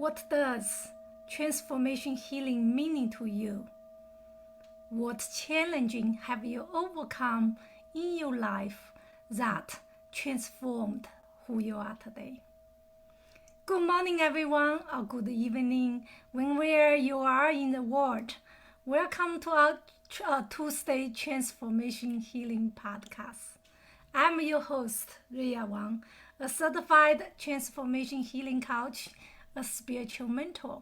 What does transformation healing mean to you? What challenging have you overcome in your life that transformed who you are today? Good morning, everyone, or good evening, wherever you are in the world. Welcome to our Tuesday Transformation Healing podcast. I'm your host, Ria Wang, a certified transformation healing coach, a spiritual mentor.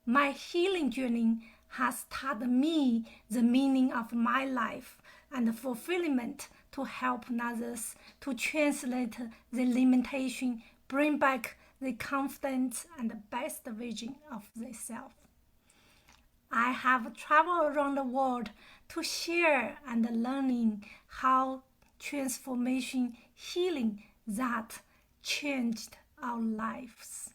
My healing journey has taught me the meaning of my life and the fulfillment to help others to translate the limitation, bring back the confidence and the best version of themselves. I have traveled around the world to share and learning how transformation healing that changed our lives.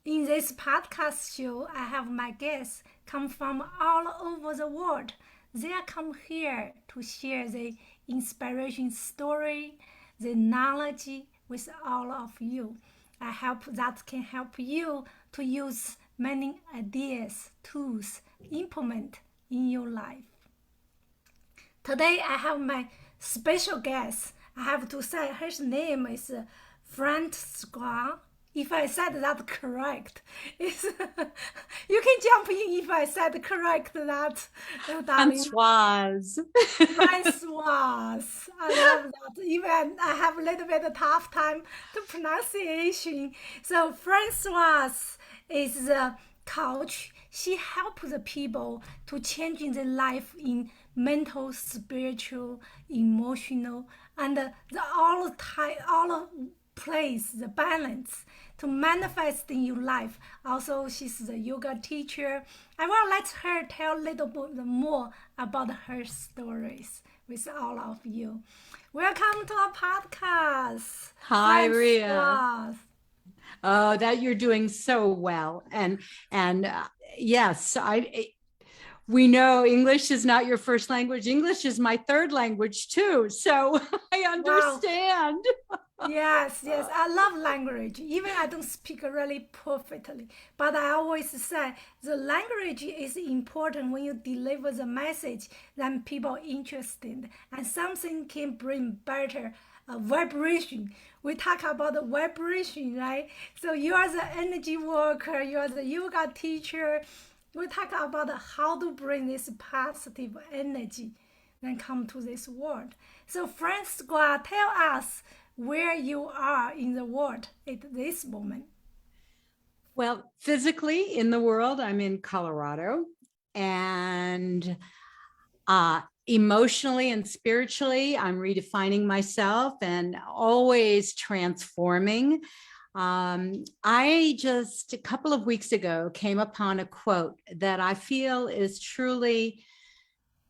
In this podcast show, I have my guests come from all over the world. They come here to share the inspiration story, the knowledge with all of you. I hope that can help you to use many ideas, tools, implement in your life. Today I have my special guest. I have to say her name is Françoise. If I said that correct, it's you can jump in if I said correct that, darling. Françoise. Françoise. I love that. Even I have a little bit of tough time to pronunciation. So Françoise is a coach. She helps the people to change their life in mental, spiritual, emotional, and all place the balance to manifest in your life. Also, she's the yoga teacher. I will let her tell a little bit more about her stories with all of you. Welcome to our podcast. Hi, Ria. Françoise. Oh, that you're doing so well. And yes, we know English is not your first language. English is my third language too. So I understand. Wow. Yes, I love language. Even I don't speak really perfectly, but I always say the language is important when you deliver the message that people are interested, and something can bring better vibration. We talk about the vibration, right? So you are the energy worker, you are the yoga teacher. We talk about how to bring this positive energy and come to this world. So Françoise, tell us where you are in the world at this moment. Well, physically in the world, I'm in Colorado, and emotionally and spiritually, I'm redefining myself and always transforming. I just a couple of weeks ago came upon a quote that I feel is truly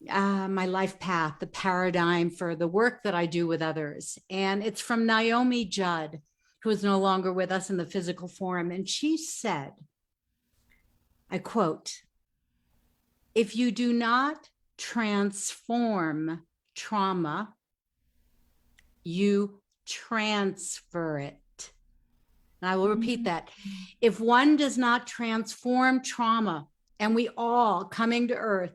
my life path, the paradigm for the work that I do with others. And it's from Naomi Judd, who is no longer with us in the physical form. And she said, I quote, "If you do not transform trauma, you transfer it." And I will repeat that. If one does not transform trauma, and we all coming to earth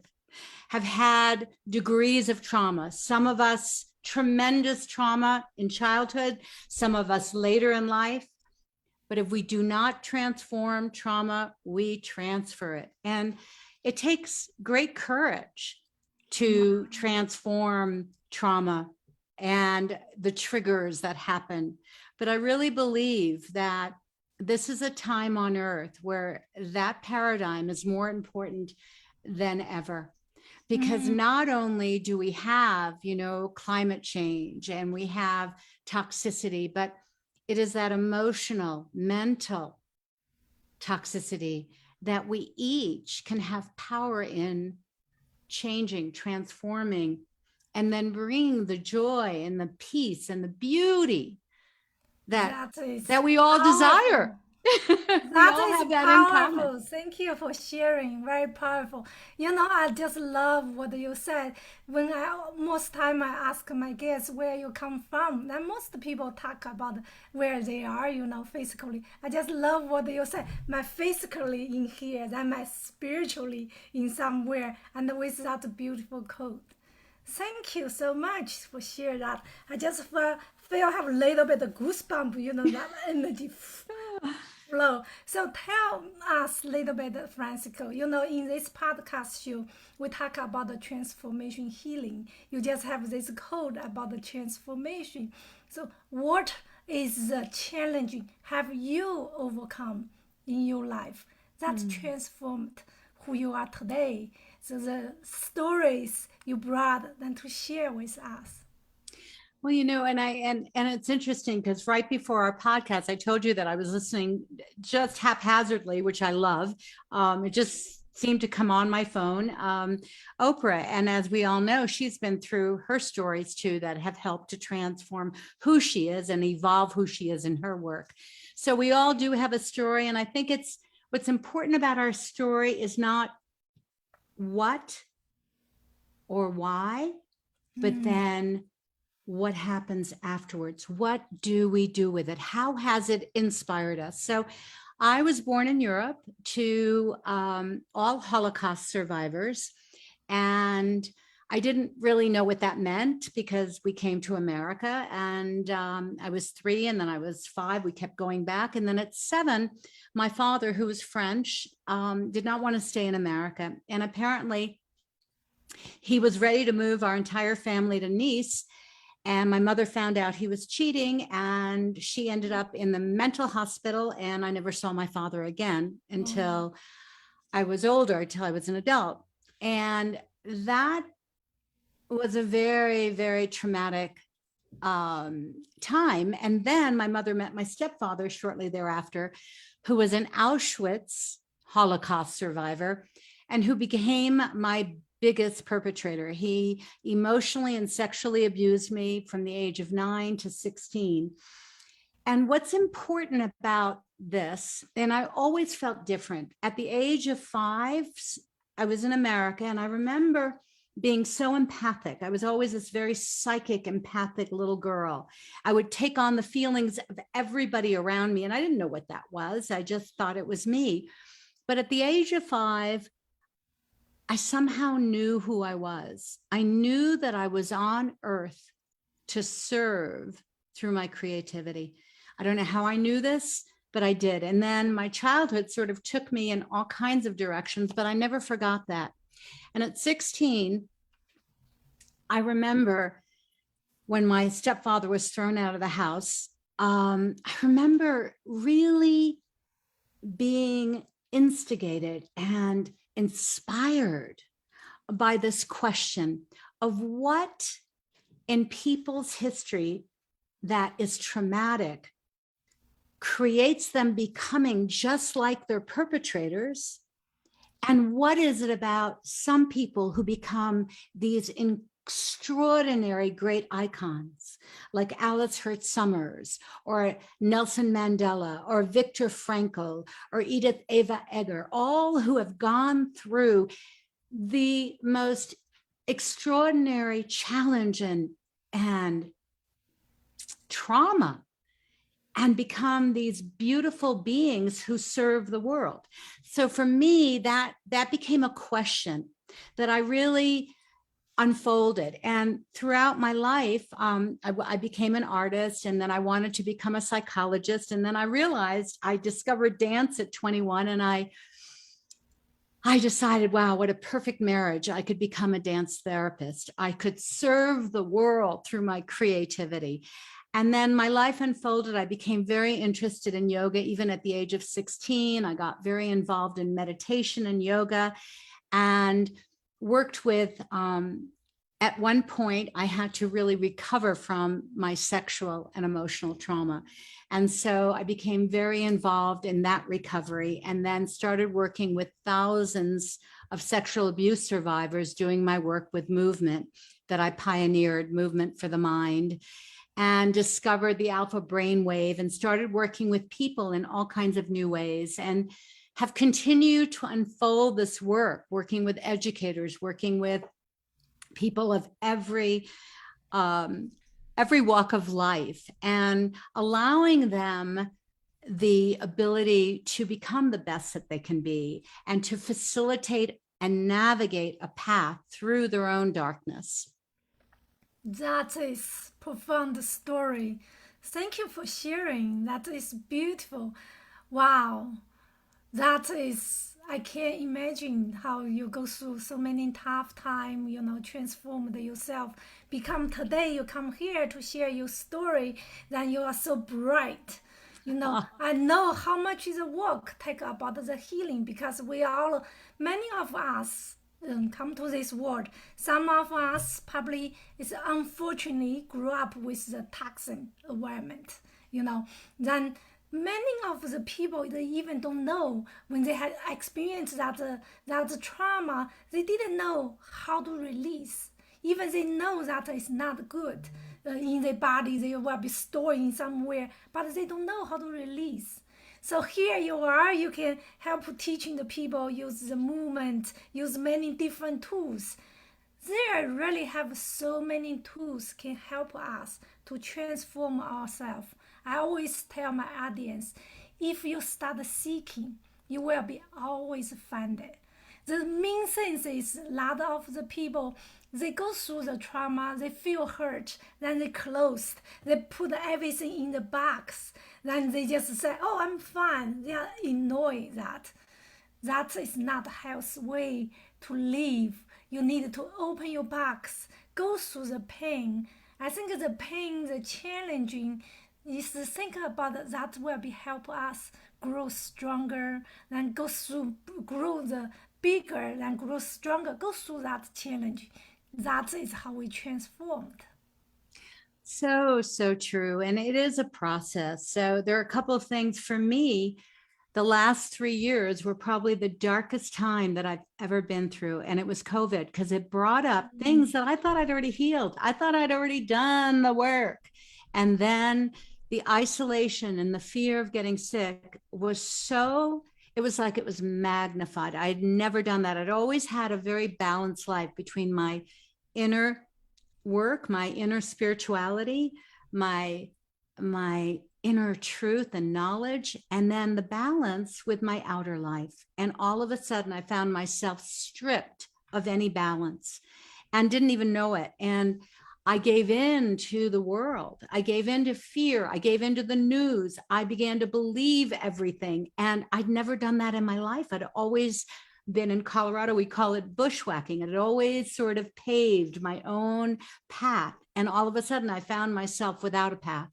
have had degrees of trauma, some of us tremendous trauma in childhood, some of us later in life. But if we do not transform trauma, we transfer it. And it takes great courage to transform trauma and the triggers that happen. But I really believe that this is a time on earth where that paradigm is more important than ever. Because not only do we have, climate change and we have toxicity, but it is that emotional, mental toxicity that we each can have power in changing, transforming, and then bringing the joy and the peace and the beauty that we all desire. We That all is have that in common. powerful. Thank you for sharing. Very powerful. I just love what you said. When most time I ask my guests where you come from, then most people talk about where they are, physically. I just love what you said. My physically in here, then my spiritually in somewhere, and with that beautiful quote. Thank you so much for sharing that. I just feel have a little bit of goosebump, that energy flow. So tell us a little bit, Francisco. In this podcast show, we talk about the transformation healing. You just have this code about the transformation. So what is the challenge have you overcome in your life that transformed who you are today? So the stories you brought then to share with us. Well, and it's interesting because right before our podcast, I told you that I was listening just haphazardly, which I love. It just seemed to come on my phone. Oprah, and as we all know, she's been through her stories too that have helped to transform who she is and evolve who she is in her work. So we all do have a story, and I think what's important about our story is not what or why, but then what happens afterwards? What do we do with it? How has it inspired us? So I was born in Europe to all Holocaust survivors. And I didn't really know what that meant because we came to America and I was 3 and then I was 5. We kept going back. And then at 7, my father, who was French, did not want to stay in America. And apparently he was ready to move our entire family to Nice. And my mother found out he was cheating and she ended up in the mental hospital. And I never saw my father again until I was older, until I was an adult. And that was a very, very traumatic time. And then my mother met my stepfather shortly thereafter, who was an Auschwitz Holocaust survivor and who became my biggest perpetrator. He emotionally and sexually abused me from the age of 9 to 16. And what's important about this, and I always felt different. At the age of 5, I was in America, and I remember being so empathic. I was always this very psychic, empathic little girl. I would take on the feelings of everybody around me, and I didn't know what that was. I just thought it was me. But at the age of 5, I somehow knew who I was. I knew that I was on earth to serve through my creativity. I don't know how I knew this, but I did. And then my childhood sort of took me in all kinds of directions, but I never forgot that. And at 16, I remember when my stepfather was thrown out of the house, I remember really being instigated and inspired by this question of what in people's history that is traumatic creates them becoming just like their perpetrators, and what is it about some people who become these extraordinary great icons like Alice Hurt Summers or Nelson Mandela or Viktor Frankl or Edith Eva Eger, all who have gone through the most extraordinary challenge and trauma and become these beautiful beings who serve the world. So for me, that became a question that I really unfolded. And throughout my life, I became an artist, and then I wanted to become a psychologist. And then I realized I discovered dance at 21, and I decided, wow, what a perfect marriage. I could become a dance therapist. I could serve the world through my creativity. And then my life unfolded. I became very interested in yoga. Even at the age of 16, I got very involved in meditation and yoga and worked with, at one point, I had to really recover from my sexual and emotional trauma. And so I became very involved in that recovery and then started working with thousands of sexual abuse survivors, doing my work with movement that I pioneered, Movement for the Mind. and discovered the alpha brainwave and started working with people in all kinds of new ways, and have continued to unfold this work, working with educators, working with people of every walk of life, and allowing them the ability to become the best that they can be, and to facilitate and navigate a path through their own darkness. That is profound story. Thank you for sharing. That is beautiful. Wow. That is, I can't imagine how you go through so many tough time, transformed yourself. Become today, you come here to share your story, then you are so bright. I know how much is the work take about the healing, because many of us come to this world. Some of us probably is unfortunately grew up with the toxic environment, then many of the people, they even don't know when they had experienced that trauma, they didn't know how to release. Even they know that it's not good in their body, they will be storing somewhere, but they don't know how to release. So here you are, you can help teaching the people, use the movement, use many different tools. They really have so many tools can help us to transform ourselves. I always tell my audience, if you start seeking, you will be always find it. The main thing is a lot of the people, they go through the trauma, they feel hurt, then they closed, they put everything in the box, then they just say, oh, I'm fine. They ignore that. That is not a healthy way to live. You need to open your box, go through the pain. I think the pain, the challenging, is to think about that will be help us grow stronger, then grow the bigger, then grow stronger, go through that challenge. That is how we transformed. So true. And it is a process. So there are a couple of things for me. The last 3 years were probably the darkest time that I've ever been through. And it was COVID, because it brought up things that I thought I'd already healed. I thought I'd already done the work. And then the isolation and the fear of getting sick was it was like it was magnified. I had never done that. I'd always had a very balanced life between my inner work, my inner spirituality, my inner truth and knowledge, and then the balance with my outer life. And all of a sudden, I found myself stripped of any balance and didn't even know it. And I gave in to the world. I gave in to fear. I gave in to the news. I began to believe everything. And I'd never done that in my life. I'd always been in Colorado, we call it bushwhacking. It had always sort of paved my own path. And all of a sudden, I found myself without a path.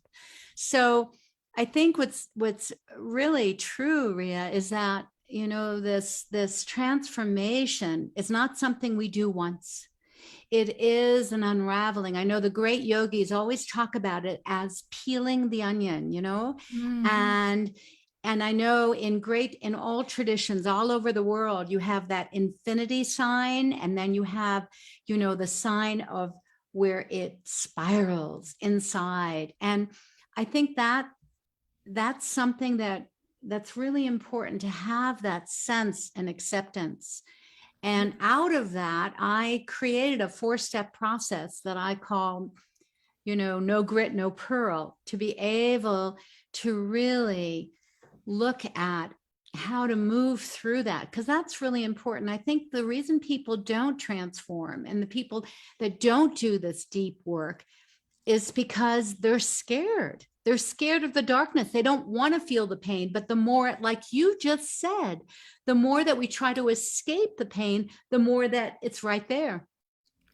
So I think what's really true, Ria, is that, this transformation is not something we do once. It is an unraveling. I know the great yogis always talk about it as peeling the onion, and I know in all traditions all over the world, you have that infinity sign, and then you have, the sign of where it spirals inside. And I think that's something that's really important, to have that sense and acceptance. And out of that, I created a 4-step process that I call, no grit, no pearl, to be able to really look at how to move through that, because that's really important. I think the reason people don't transform, and the people that don't do this deep work, is because they're scared. They're scared of the darkness. They don't want to feel the pain. But the more, like you just said, the more that we try to escape the pain, the more that it's right there.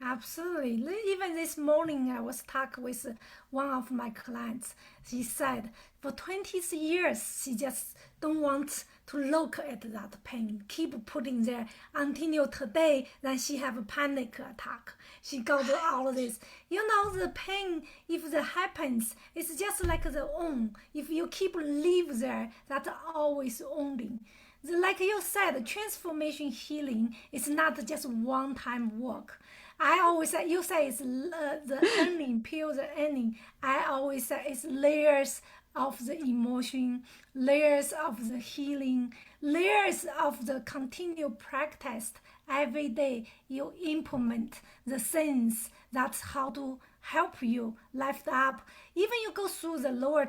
Absolutely. Even this morning, I was talking with one of my clients. She said for 20 years, she just don't want to look at that pain, keep putting there until today. Then she have a panic attack. She go to all of this. The pain, if that happens, it's just like the own. If you keep live there, that's always owning. Like you said, transformation healing is not just one-time work. I always say, you say it's the ending, peel the ending. I always say it's layers of the emotion, layers of the healing, layers of the continued practice. Every day you implement the things that's how to help you lift up. Even you go through the lower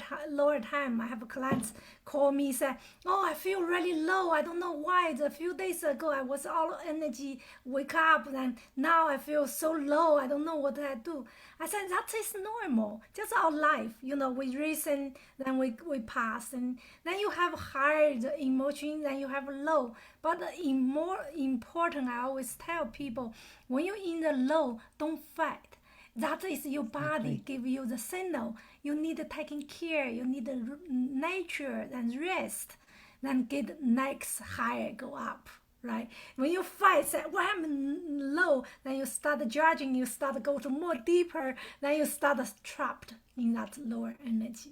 time. I have clients call me, say, oh, I feel really low. I don't know why. A few days ago I was all energy, wake up, and now I feel so low. I don't know what I do. I said that is normal. Just our life. We reason, then we pass, and then you have higher emotion, then you have low. But more important, I always tell people, when you're in the low, don't fight. That is your body give you the signal. You need taking care. You need nature and rest. Then get next higher, go up. Right? When you fight, say, well, I'm low, then you start judging, you start go to more deeper, then you start trapped in that lower energy.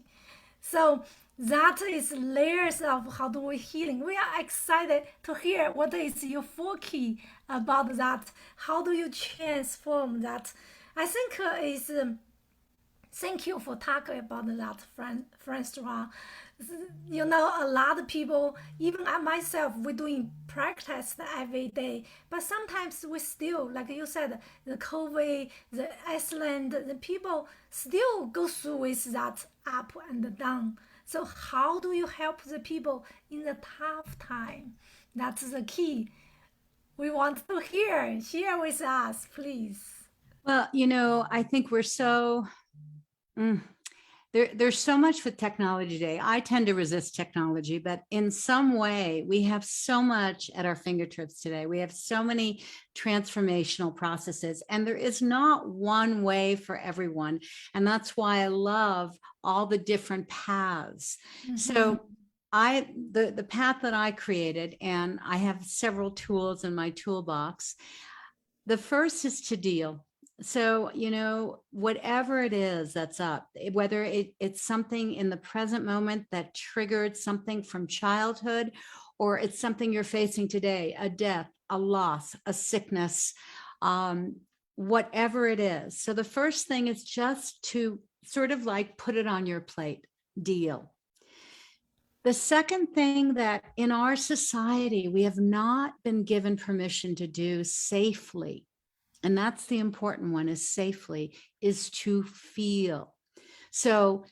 So that is layers of how do we healing. We are excited to hear what is your full key about that. How do you transform that? I think is thank you for talking about that, Françoise. A lot of people, even I myself, we're doing practice every day, but sometimes we still, like you said, the COVID, the Iceland, the people still go through with that up and down. So how do you help the people in the tough time? That's the key. We want to hear. Share with us, please. Well, I think we're so there's so much with technology today. I tend to resist technology, but in some way, we have so much at our fingertips today. We have so many transformational processes, and there is not one way for everyone. And that's why I love all the different paths. So the path that I created, and I have several tools in my toolbox. The first is to deal. So, whatever it is that's up, whether it's something in the present moment that triggered something from childhood, or it's something you're facing today, a death, a loss, a sickness, whatever it is. So the first thing is just to sort of like put it on your plate, deal. The second thing that in our society, we have not been given permission to do safely, and that's the important one, is safely, is to feel. So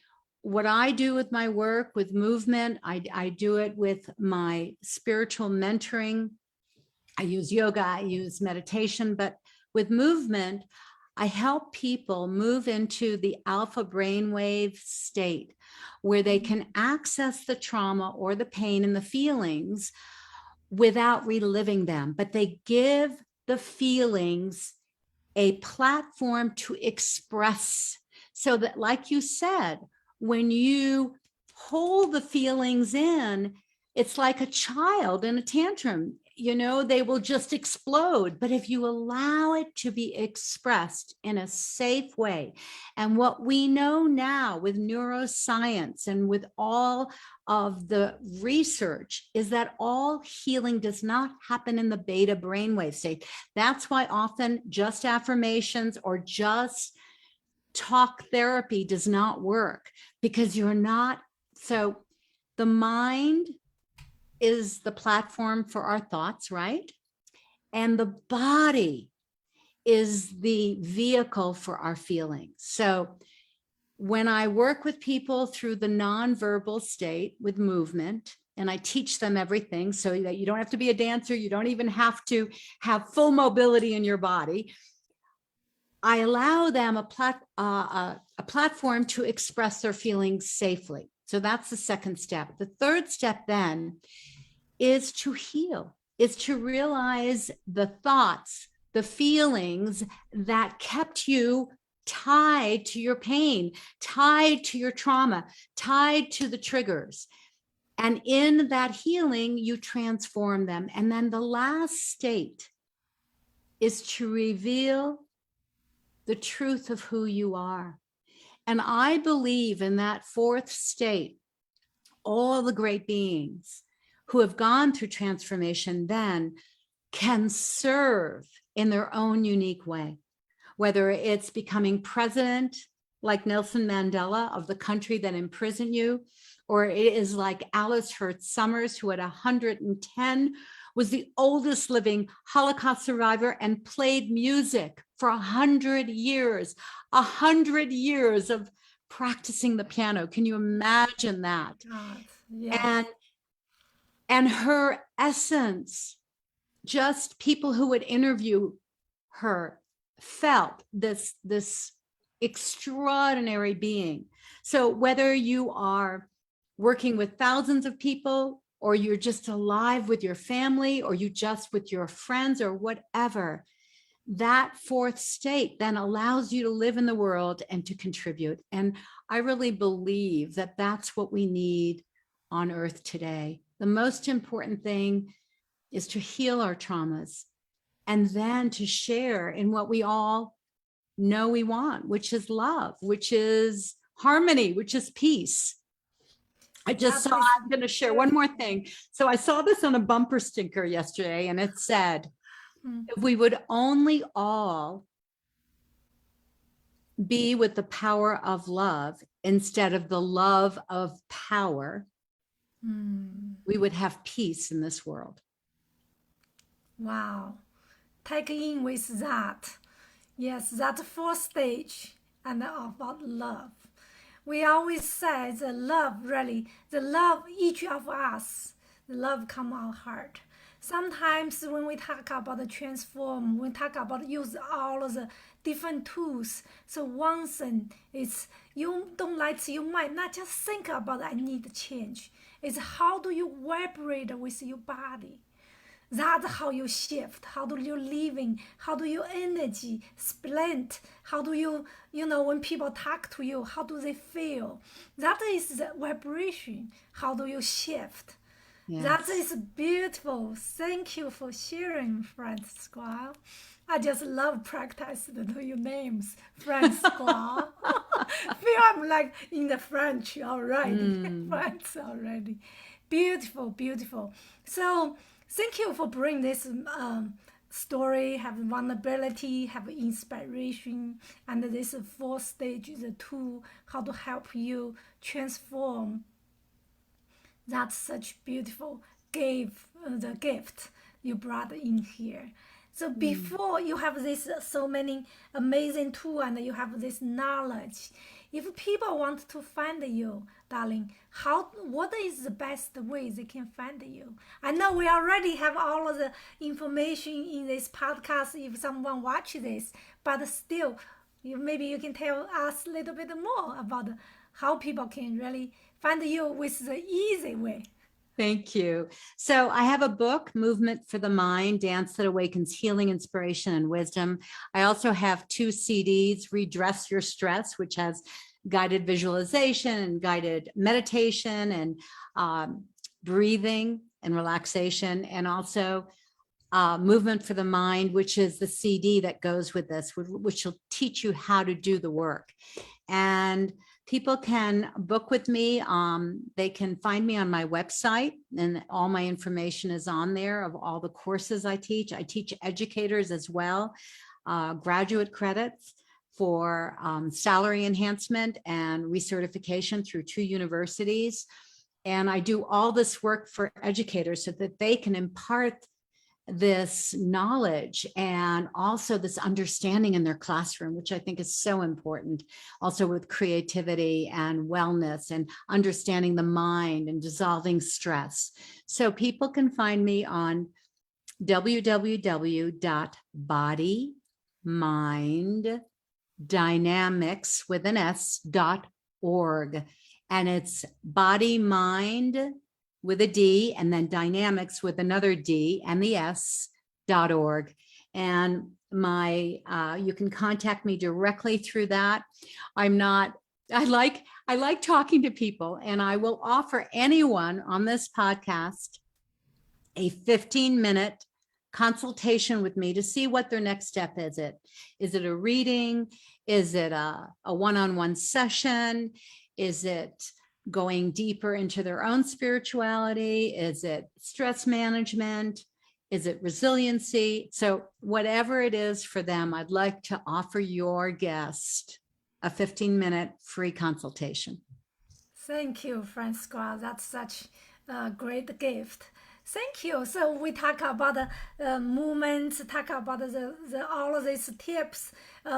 what I do with my work, with movement, I do it with my spiritual mentoring. I use yoga, I use meditation, but with movement, I help people move into the alpha brainwave state where they can access the trauma or the pain and the feelings without reliving them, but they give the feelings a platform to express, so that, like you said, when you hold the feelings in, it's like a child in a tantrum. They will just explode. But if you allow it to be expressed in a safe way, and what we know now with neuroscience and with all of the research is that all healing does not happen in the beta brainwave state. That's why often just affirmations or just talk therapy does not work, because you're not. So the mind is the platform for our thoughts, right? And the body is the vehicle for our feelings. So when I work with people through the nonverbal state with movement, and I teach them everything so that you don't have to be a dancer, you don't even have to have full mobility in your body. I allow them a platform to express their feelings safely. So that's the second step. The third step then is to heal, is to realize the thoughts, the feelings that kept you tied to your pain, tied to your trauma, tied to the triggers. And in that healing, you transform them. And then the last state is to reveal the truth of who you are. And I believe in that fourth state, all the great beings who have gone through transformation then can serve in their own unique way. whether it's becoming president like Nelson Mandela of the country that imprisoned you, or it is like Alice Hertz Summers, who at 110 was the oldest living Holocaust survivor and played music for 100 years, 100 years of practicing the piano. Can you imagine that? God, yeah. And her essence, just people who would interview her felt this extraordinary being. So whether you are working with thousands of people, or you're just alive with your family, or you just with your friends, or whatever, that fourth state then allows you to live in the world and to contribute. And I really believe that that's what we need on earth today. The most important thing is to heal our traumas and then to share in what we all know we want, which is love, which is harmony, which is peace. I'm going to share one more thing. So I saw this on a bumper sticker yesterday, and it said, if we would only all be with the power of love instead of the love of power, we would have peace in this world. Wow. Take in with that. Yes, that fourth stage and about love. We always say the love, really, the love each of us, the love come our heart. Sometimes when we talk about the transform, we talk about use all of the different tools. So one thing is you don't like, you might not just think about I need to change. It's how do you vibrate with your body? That's how you shift. How do you living? How do your energy splint? How do you, when people talk to you, how do they feel? That is the vibration. How do you shift? Yes. That is beautiful. Thank you for sharing, Françoise. I just love practice your names, Françoise. Feel I'm like in the French already. France already. Beautiful, beautiful. So thank you for bringing this story, have vulnerability, have inspiration, and this fourth stage is a tool how to help you transform. That's such beautiful the gift you brought in here. So before you have this so many amazing tools and you have this knowledge, if people want to find you, darling, what is the best way they can find you? I know we already have all of the information in this podcast if someone watches this, but still, maybe you can tell us a little bit more about how people can really find you with the easy way. Thank you. So I have a book, Movement for the Mind, Dance That Awakens Healing, Inspiration, and Wisdom. I also have 2 CDs, Redress Your Stress, which has guided visualization and guided meditation and breathing and relaxation, and also Movement for the Mind, which is the CD that goes with this, which will teach you how to do the work. And people can book with me. They can find me on my website, and all my information is on there of all the courses I teach. I teach educators as well, graduate credits for salary enhancement and recertification through 2 universities. And I do all this work for educators so that they can impart this knowledge and also this understanding in their classroom, which I think is so important, also with creativity and wellness and understanding the mind and dissolving stress. So people can find me on www.bodyminddynamics.org. And it's body, mind, with a D, and then dynamics with another D and the S.org. And you can contact me directly through that. I like talking to people, and I will offer anyone on this podcast a 15-minute consultation with me to see what their next step is. Is it a reading? Is it a one-on-one session? Is it going deeper into their own spirituality? Is it stress management? Is it resiliency? So whatever it is for them, I'd like to offer your guest a 15-minute free consultation. Thank you, Françoise. That's such a great gift. Thank you. So we talk about the movements, talk about the all of these tips,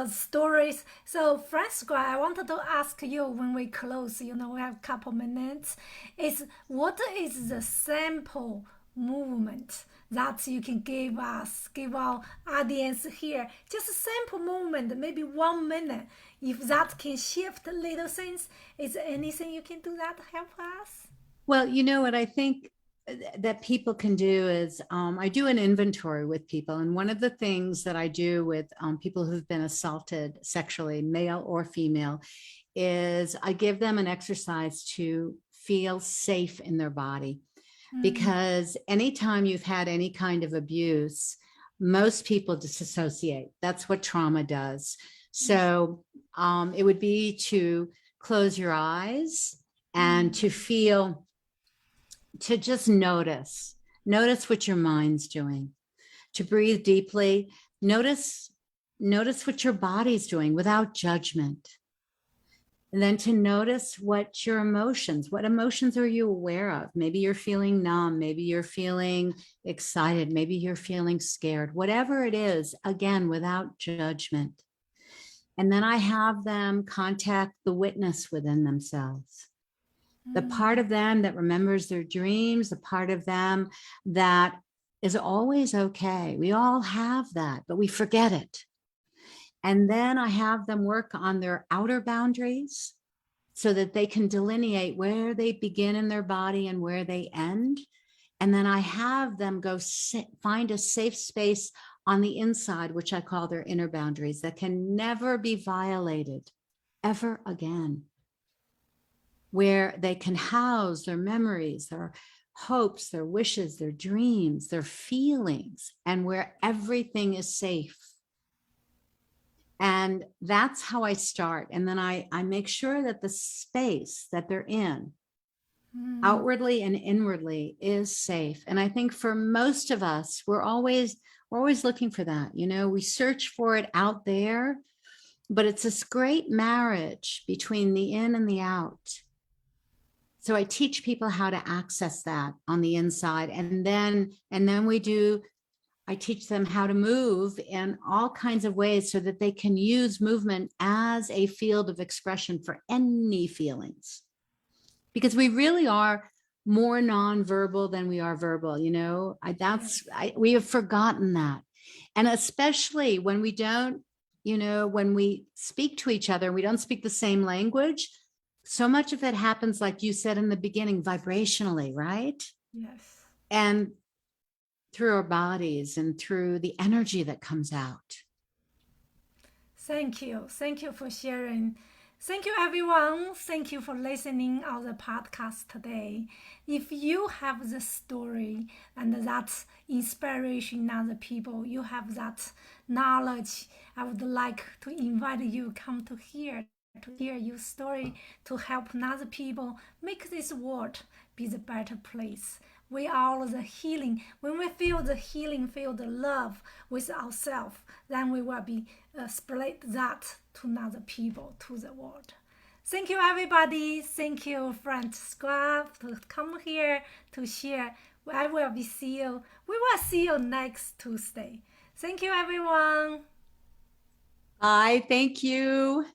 stories. So Françoise, I wanted to ask you when we close. We have a couple minutes. What is the sample movement that you can give us, give our audience here? Just a sample movement, maybe 1 minute. If that can shift little things, is there anything you can do that help us? Well, you know what I think that people can do is I do an inventory with people. And one of the things that I do with people who've been assaulted sexually, male or female, is I give them an exercise to feel safe in their body. Because anytime you've had any kind of abuse, most people disassociate. That's what trauma does. So it would be to close your eyes and to feel, to just notice what your mind's doing, to breathe deeply, notice what your body's doing without judgment. And then to notice what emotions are you aware of? Maybe you're feeling numb, maybe you're feeling excited, maybe you're feeling scared, whatever it is, again, without judgment. And then I have them contact the witness within themselves, the part of them that remembers their dreams, the part of them that is always okay. We all have that, but we forget it. And then I have them work on their outer boundaries so that they can delineate where they begin in their body and where they end. And then I have them go find a safe space on the inside, which I call their inner boundaries, that can never be violated ever again, where they can house their memories, their hopes, their wishes, their dreams, their feelings, and where everything is safe. And that's how I start. And then I make sure that the space that they're in, outwardly and inwardly, is safe. And I think for most of us, we're always looking for that. We search for it out there, but it's this great marriage between the in and the out. So I teach people how to access that on the inside. And then I teach them how to move in all kinds of ways so that they can use movement as a field of expression for any feelings. Because we really are more nonverbal than we are verbal, we have forgotten that. And especially when we don't, when we speak to each other, we don't speak the same language. So much of it happens, like you said in the beginning, vibrationally, right? Yes. And through our bodies and through the energy that comes out. Thank you. Thank you for sharing. Thank you, everyone. Thank you for listening on the podcast today. If you have the story and that's inspiration in other people, you have that knowledge, I would like to invite you come to hear your story, to help other people make this world be the better place. We are the healing. When we feel the healing, feel the love with ourselves, then we will be spread that to other people, to the world. Thank you, everybody. Thank you, Françoise, to come here to share. We will see you next Tuesday. Thank you, everyone. Bye. Thank you.